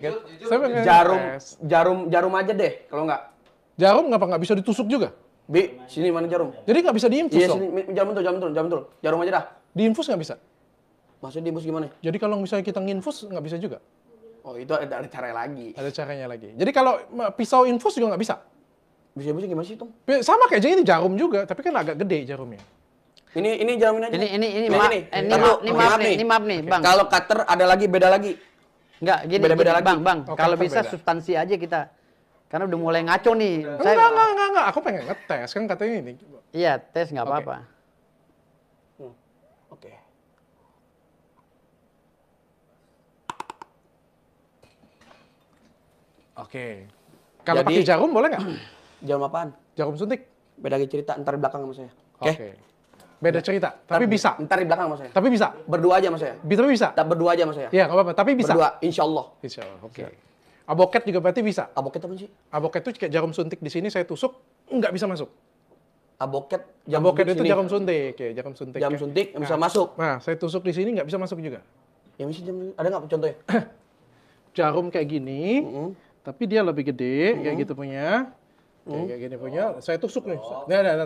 Saya pengen tes. Jarum aja deh, kalau nggak. Jarum nggak bisa ditusuk juga? Bi, sini mana jarum? Jadi nggak bisa diinfus Iya, dong? sini, jam betul. Jarum aja dah. Diinfus nggak bisa? Maksudnya diinfus gimana? Jadi kalau misalnya kita nginfus nggak bisa juga? Oh, itu ada cara lagi. Ada caranya lagi. Jadi kalau pisau infus juga nggak bisa? Bisa gimana sih, Tom? Sama kayak ini jarum juga, tapi kan agak gede jarumnya. Ini jarum ini aja. Ini maaf nih, Bang. Kalau cutter ada lagi, beda lagi. Enggak, gini, Beda-beda lagi. Bang. Oh, Kalau cutter bisa beda. substansi aja kita. Karena udah mulai ngaco nih. Enggak. Aku pengen ngetes, kan katanya ini. Iya, tes nggak Oke. apa-apa. Oke. Oke. Kalau Jadi- pakai jarum boleh nggak? Jarum apaan? Jarum suntik? Beda lagi cerita, ntar di belakang sama saya. Oke? Oke. Beda cerita, tapi bisa. Ntar di belakang sama saya. Tapi bisa. Berdua aja sama saya. Tapi bisa. Kita berdua aja sama saya. Iya, nggak apa-apa. Tapi bisa. Berdua, insya Allah. Insya Allah. Oke. Aboket juga berarti bisa. Aboket apa sih? Aboket itu kayak jarum suntik di sini saya tusuk nggak bisa masuk. Aboket, Aboket suntik itu sini. jarum suntik, ya jarum suntik. Jarum Kayak- suntik bisa masuk. Nah, saya tusuk di sini nggak bisa masuk juga. Ya mesti ada nggak contohnya? Jarum kayak gini, tapi dia lebih gede, kayak gitu punya. Kayak gini punya, saya tusuk nih.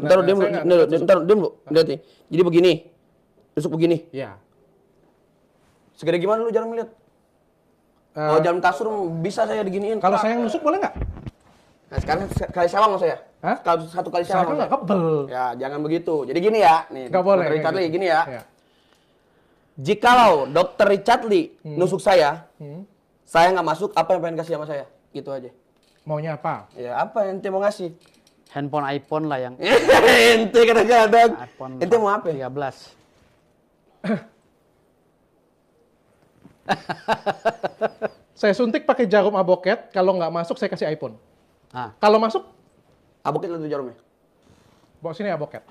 Ntar diam dulu, ntar diam dulu. Lihat nih. Jadi begini, tusuk begini. Ya. Segede gimana lu jarum lihat? Kalau jarum kasur bisa saya diginiin. Kalau saya nusuk boleh nggak? Nah, sekarang kali sewang sama saya. Hah? Satu kali Saya sewang. kan sama nggak kebel. Ya, jangan begitu. Jadi gini ya, nih. Nggak boleh. Dr. Richard Lee, gini ya. Ya. Jikalau Dr. Richard Lee nusuk saya nggak masuk, apa yang pengen kasih sama saya? Gitu aja. Maunya apa? Ya, apa yang ente mau ngasih? Handphone iPhone lah yang Ente kadang-kadang. iPhone Ente mau apa? 13. Saya suntik pakai jarum aboket, kalau nggak masuk saya kasih iPhone. Nah, Kalau masuk, Aboket itu jarumnya. bawa sini aboket.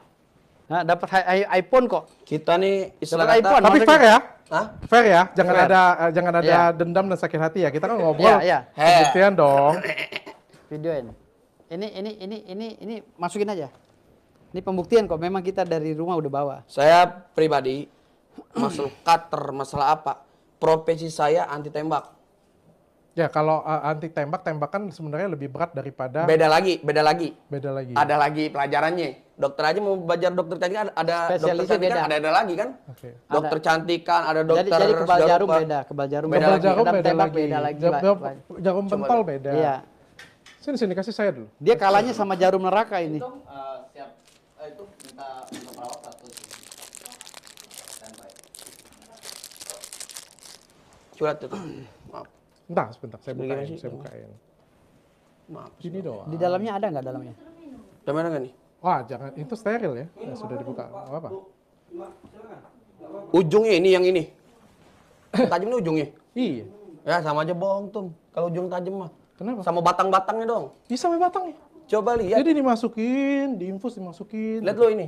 dapat iPhone kok. Kita nih istilah Dapat kata. iPhone. Tapi maksudnya- fair ya? Hah? Fair ya, jangan Fair. ada Iya. dendam dan sakit hati ya. Kita kan ngobrol, Iya. pembuktian dong. Videoin. Ini masukin aja. Ini pembuktian kok. Memang kita dari rumah udah bawa. Saya pribadi masalah cutter, masalah apa? Profesi saya anti tembak. Ya kalau anti tembak, tembakan sebenarnya lebih berat daripada Beda lagi. beda lagi. Ada lagi pelajarannya. Dokter aja mau belajar dokter cantik kan ada dokter Spesialisnya cantik kan beda. ada lagi kan? Oke. Dokter cantik kan ada dokter. Jadi kebal sudah jarum lupa. beda. Kebal jarum Beda beda. lagi. jarum Dan beda tembak lagi. beda lagi. Jarum pentol beda. Iya. Sini kasih saya dulu. Dia kalahnya sama jarum neraka ini. Siap. Itu minta perawat satu. Surat itu. Maaf. Entah, sebentar, saya Bagaimana bukain, sih? saya bukain. Maaf. Gini doang. Di dalamnya ada nggak dalamnya? Udah mana nggak nih? Wah, jangan, itu steril ya. Ya sudah dibuka. Nggak apa-apa. Ujungnya ini yang ini. Tajam ini ujungnya. Iya. Ya sama aja bohong tuh. Kalau ujung tajam mah. Kenapa? Sama batang-batangnya dong. Bisa sampai batangnya. Coba lihat. Jadi dimasukin, diinfus dimasukin. Lihat lo ini.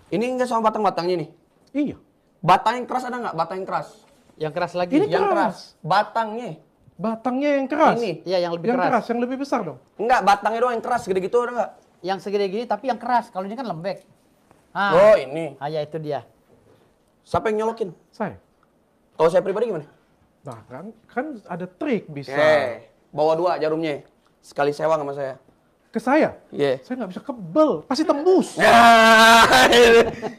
Ini enggak sama batang-batangnya nih. Iya. Batang yang keras ada nggak? Batang yang keras. Yang keras lagi. Ini Yang keras. Batangnya. Batangnya yang keras. Ini. Iya, yang lebih Yang keras. keras, yang lebih besar dong. Enggak, batangnya doang yang keras. Gede gitu ada nggak? Yang segede gini tapi yang keras. Kalau ini kan lembek. Oh ini. Ah, ya itu dia. Siapa yang nyolokin? Saya. Kalau saya pribadi gimana? Nah, kan ada trik bisa. Bawa dua jarumnya. Sekali sewang sama saya. Ke saya? Iya. Saya nggak bisa kebel, pasti tembus. Ya.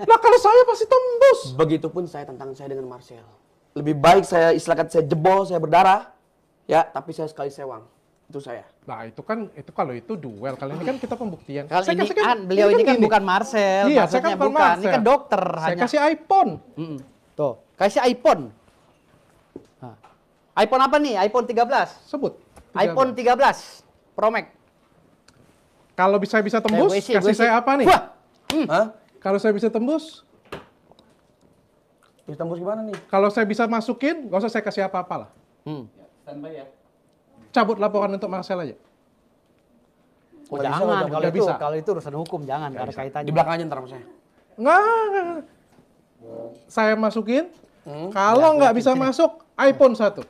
Nah, kalau saya pasti tembus. Begitupun saya tantangan saya dengan Marcel. Lebih baik saya istilahkan saya jebol, saya berdarah. Ya, tapi saya sekali sewang. Itu saya. Nah, itu kan kalau itu duel. Kali ini kan kita pembuktian. Kalau Saya ini kasih kan beliau ini kan gini. bukan Marcel, Iya, saya maksudnya kan bukan. Ini Marcel. kan dokter Saya hanya. kasih iPhone. Tuh, kasih iPhone. Nah. iPhone apa nih? iPhone 13. Sebut. iPhone 13 Pro Max. Kalau bisa tembus, WC. kasih saya apa nih? Wah, Hah? Kalau saya bisa tembus, Bisa tembus gimana nih? kalau saya bisa masukin, nggak usah saya kasih apa-apa lah. Standby ya. Cabut laporan untuk Marcel aja. oh, Nggak bisa, jangan nggak kalau itu bisa. kalau itu urusan hukum jangan nggak ada kaitannya. Di belakang aja ntar sama saya. Nggak. Saya masukin, kalau nggak bisa masuk, iPhone 1.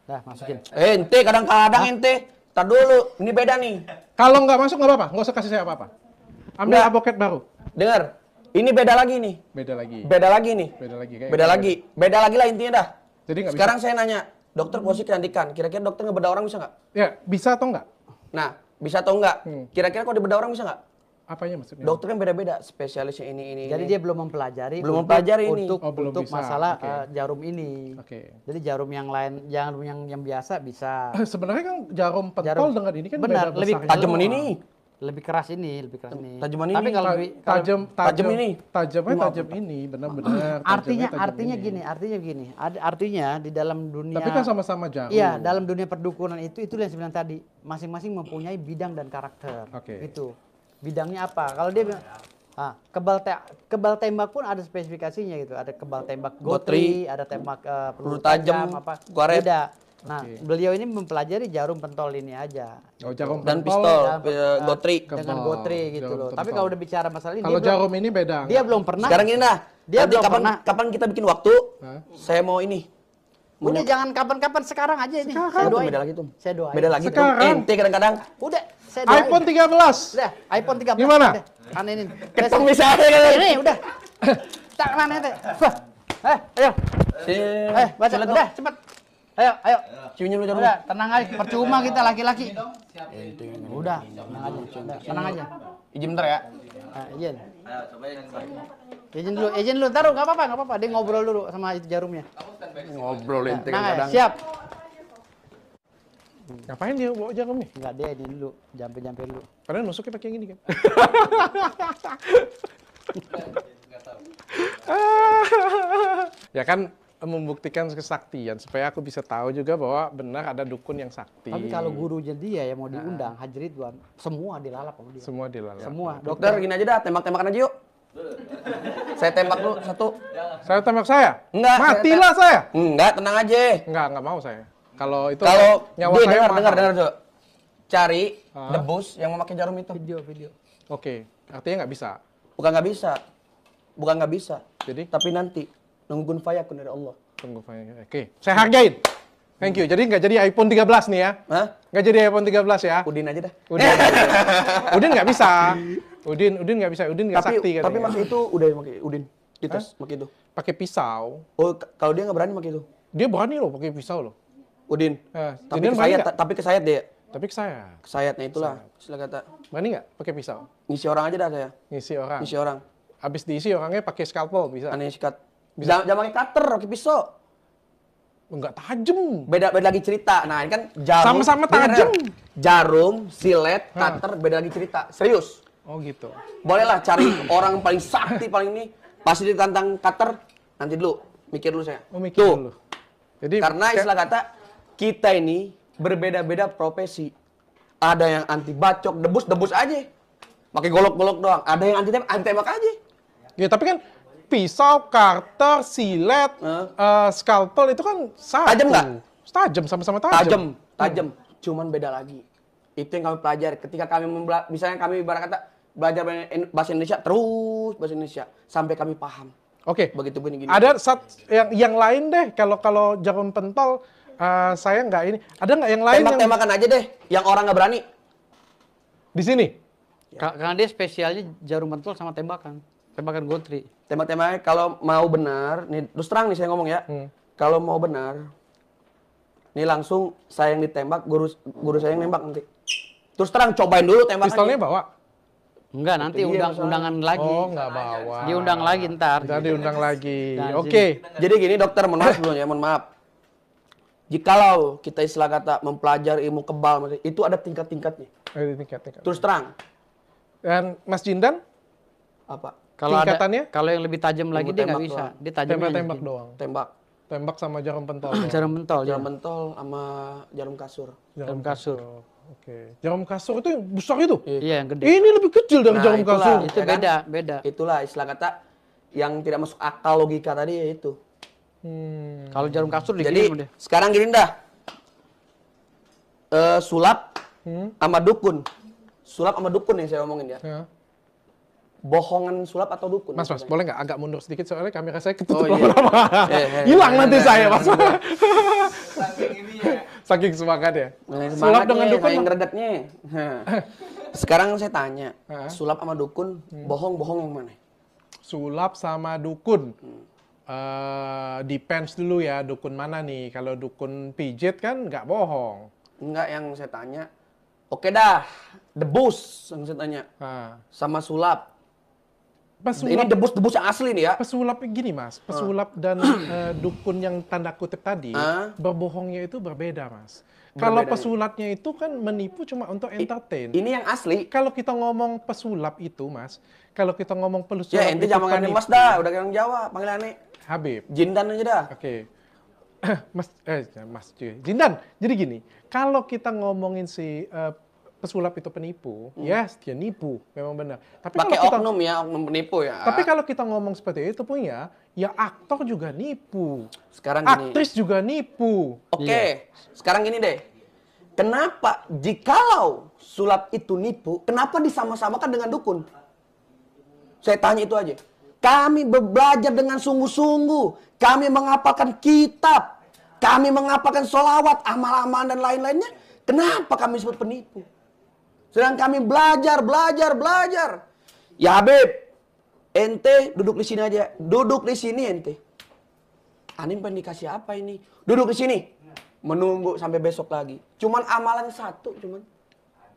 Dah, masukin. Ente kadang-kadang ente. Tar dulu, ini beda nih. Kalau nggak masuk nggak apa-apa, nggak usah kasih saya apa-apa. Ambil Nggak. aboket baru. Dengar, ini beda lagi nih. Beda lagi. Beda lagi nih. Beda lagi. Kayak Beda lagi. Beda lagi lah intinya dah. Jadi nggak bisa. Sekarang saya nanya, Dokter posisi kecantikan. Kira-kira dokter ngebedah orang bisa nggak? Ya, bisa atau enggak? Nah, bisa atau enggak? Kira-kira kalau dibedah orang bisa nggak? Apanya maksudnya? Dokter kan beda-beda, spesialisnya ini. Jadi dia belum mempelajari Belum mempelajari ini. untuk belum untuk bisa. masalah Oke. jarum ini. Oke. Jadi jarum yang lain, jarum yang biasa bisa. Sebenarnya kan jarum pentol dengan ini kan benar, beda lebih besarnya. Tajaman ini. Lebih keras ini. Tajaman Tapi ini. kalau tajam ini. Tajamnya tajam ini, benar-benar. artinya gini. Artinya di dalam dunia. Tapi kan sama-sama jarum. Iya, dalam dunia perdukunan itu yang sebenarnya tadi masing-masing mempunyai bidang dan karakter. Oke. Itu. Bidangnya apa? Kalau dia bilang kebal tembak pun ada spesifikasinya gitu. Ada kebal tembak gotri, ada tembak peluru tajam apa. karet. Beda. Nah, beliau ini mempelajari jarum pentol ini aja. Oh, jarum Dan pentol. pistol, Gotri gotri. dengan gotri gitu Jarum loh. pentol. Tapi kalau udah bicara masalah ini Kalau jarum ini beda. dia belum pernah. Sekarang gini dah. Dia Nanti belum kapan pernah. kapan kita bikin waktu? Hah? Saya mau ini. Udah jangan kapan-kapan, sekarang aja ini. Sekarang. Saya doain. Beda lagi tuh. Saya doain. Beda lagi tuh. Sekarang. Ente kadang-kadang. Udah, saya doain. iPhone 13. Udah, iPhone 13. Gimana? Udah, anenin. Ketong misalnya kan. Ini udah. Tak mana ente. Wah. Ayo. Baca. Silat, Udah, cepet. Ayo. Ciunya lu jarum. Udah, tenang aja. Percuma kita laki-laki. Udah, tenang aja. Udah, tenang aja. Izin bentar ya. Izin. Izin dulu. Taruh, nggak apa-apa. Dia ngobrol dulu sama itu jarumnya. Ngobrol ente Nah, kadang. siap. Ngapain dia bawa jarum nih? Enggak, dia ini dulu. Jampe dulu. Padahal nusuknya pakai yang gini kan. Ya kan membuktikan kesaktian supaya aku bisa tahu juga bahwa benar ada dukun yang sakti. Tapi kalau gurunya dia yang mau diundang, Haji Ridwan, semua dilalap sama dia. Semua dilalap. Semua. Dokter gini aja dah, tembak-tembakan aja yuk. Saya tembak dulu satu. Saya tembak saya? Enggak, Matilah saya. Enggak, tenang aja. Enggak mau saya. Kalau itu Kalau nyawa dia saya dengar, mahal. Cok. Cari debus yang memakai jarum itu. Video. Oke, artinya nggak bisa. Bukan nggak bisa. Bukan nggak bisa. Jadi Tapi nanti nungguin fayakun dari Allah. tunggu Fanya. Oke, saya hargain. Thank you. Jadi nggak jadi iPhone 13 nih ya? Hah? Nggak jadi iPhone 13 ya? Udin aja dah. Udin nggak bisa. Udin nggak bisa. Udin nggak sakti Tapi katanya. pakai itu udah pakai Udin. Di tes pakai itu. Pakai pisau. Oh, kalau dia nggak berani pakai itu. Dia berani loh pakai pisau loh. Udin. Tapi Jadian berani kesayat, nggak? tapi kesayat dia. Tapi ke saya. Kesayatnya itulah istilah kata. Berani nggak pakai pisau? Ngisi orang aja dah saya. Ngisi orang. Ngisi orang. Habis diisi orangnya pakai scalpel bisa. Aneh sikat. Jangan pakai cutter, pakai pisau. Enggak tajam. Beda lagi cerita. Nah, ini kan jarum. Sama-sama Dengar, tajam. dengar. Jarum, silet, cutter, beda lagi cerita. Serius. Oh gitu. Bolehlah cari orang yang paling sakti, paling ini. Pasti ditantang cutter. Nanti dulu. Mikir dulu saya. Oh mikir Tuh. dulu. Jadi Karena istilah kata, kita ini berbeda-beda profesi. Ada yang anti bacok, debus aja. Pakai golok-golok doang. Ada yang anti tembak aja. ya tapi kan pisau, karter, silet, scalpel itu kan satu. Tajam nggak? Tajam, sama-sama tajam. Tajam. Cuman beda lagi. Itu yang kami pelajari. Ketika kami misalnya kami ibarat kata belajar bahasa Indonesia, terus bahasa Indonesia sampai kami paham. Oke. Begitu pun gini. Ada yang lain deh. Kalau jarum pentol saya nggak ini. Ada nggak yang lain Tembak-tembakan aja deh, yang orang nggak berani. di sini? Karena dia spesialnya jarum pentol sama tembakan gotri. Tembak-tembaknya kalau mau benar, nih terus terang nih saya ngomong ya. Kalau mau benar, nih langsung saya yang ditembak, guru saya yang nembak nanti. Terus terang cobain dulu tembakannya. Pistolnya bawa? Enggak, nanti Iya, undangan lagi. Oh, nggak bawa. Diundang lagi ntar. Ntar diundang lagi. Nah, Oke. Jadi gini dokter, mohon maaf dulu ya, mohon maaf. Jikalau kita istilah kata mempelajari ilmu kebal, itu ada tingkat-tingkatnya. Tingkat. Terus terang. Dan Mas Jindan? Apa? Kalau tingkatannya? kalau yang lebih tajam lagi dia nggak tembak bisa. doang. Dia tajamnya Tembak-tembak hanya doang. Tembak. Tembak sama jarum pentol. jarum pentol. Jarum mentol sama jarum kasur. Jarum kasur. Oke. Jarum kasur itu yang besar itu? Iya, yang gede. Ini lebih kecil dari Nah, jarum itulah. kasur. Itu Ya kan? beda. Itulah istilah kata yang tidak masuk akal logika tadi ya itu. Kalau jarum kasur digini Jadi sama dia. sekarang gini dah. Sulap sama dukun. Sulap sama dukun yang saya omongin ya. Ya. Bohongan sulap atau dukun? Mas, maksudnya? boleh nggak agak mundur sedikit soalnya kamera saya ketutup Oh, iya. lama-lama. Hilang Iya, nanti iya, saya, iya, Mas. Saking semangat ya. Sulap dengan dukun. yang ngeredaknya. Sekarang saya tanya, Hah? sulap sama dukun, bohong-bohong yang mana? Sulap sama dukun. depends dulu ya dukun mana nih. Kalau dukun pijit kan nggak bohong. Enggak, yang saya tanya. Oke dah, debus yang saya tanya. Nah, Sama sulap. Ini pesulap, debus yang asli nih ya. pesulap gini mas, pesulap dan dukun yang tanda kutip tadi berbohongnya itu berbeda mas. Kalau Berbeda. pesulapnya itu kan menipu cuma untuk entertain. Ini yang asli. Kalau kita ngomong pesulap itu mas, kalau kita ngomong pesulap Ya, ente itu jangan panggilin Mas dah, udah orang Jawa, panggilannya Habib. Jindan aja dah. Oke. Mas Jindan. Jadi gini, kalau kita ngomongin si pesulap itu penipu, yes, dia nipu, memang benar. Tapi Pakai kalau kita, oknum ya, oknum penipu ya. tapi kalau kita ngomong seperti itu punya, ya aktor juga nipu, Sekarang gini. aktris juga nipu. Oke, sekarang gini deh. Kenapa jikalau sulap itu nipu, kenapa disama-samakan dengan dukun? Saya tanya itu aja. Kami belajar dengan sungguh-sungguh. Kami menghafalkan kitab. Kami menghafalkan sholawat, amal-amalan dan lain-lainnya. Kenapa kami sebut penipu? Sedang kami belajar. Ya Habib, ente duduk di sini aja. Duduk di sini ente. Anim pengen dikasih apa ini? Duduk di sini. Menunggu sampai besok lagi. Cuman amalan satu, cuman.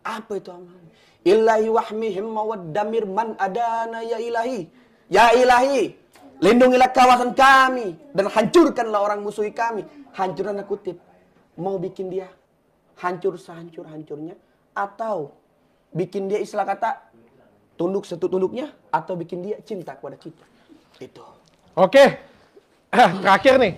Apa itu amalan? Ilahi wahmihim mawaddamir man adana ya ilahi. Ya ilahi, lindungilah kawasan kami dan hancurkanlah orang musuhi kami. Hancur tanda kutip. Mau bikin dia hancur sehancur-hancurnya atau bikin dia istilah kata tunduk setunduknya atau bikin dia cinta kepada kita. Itu. Oke, terakhir nih.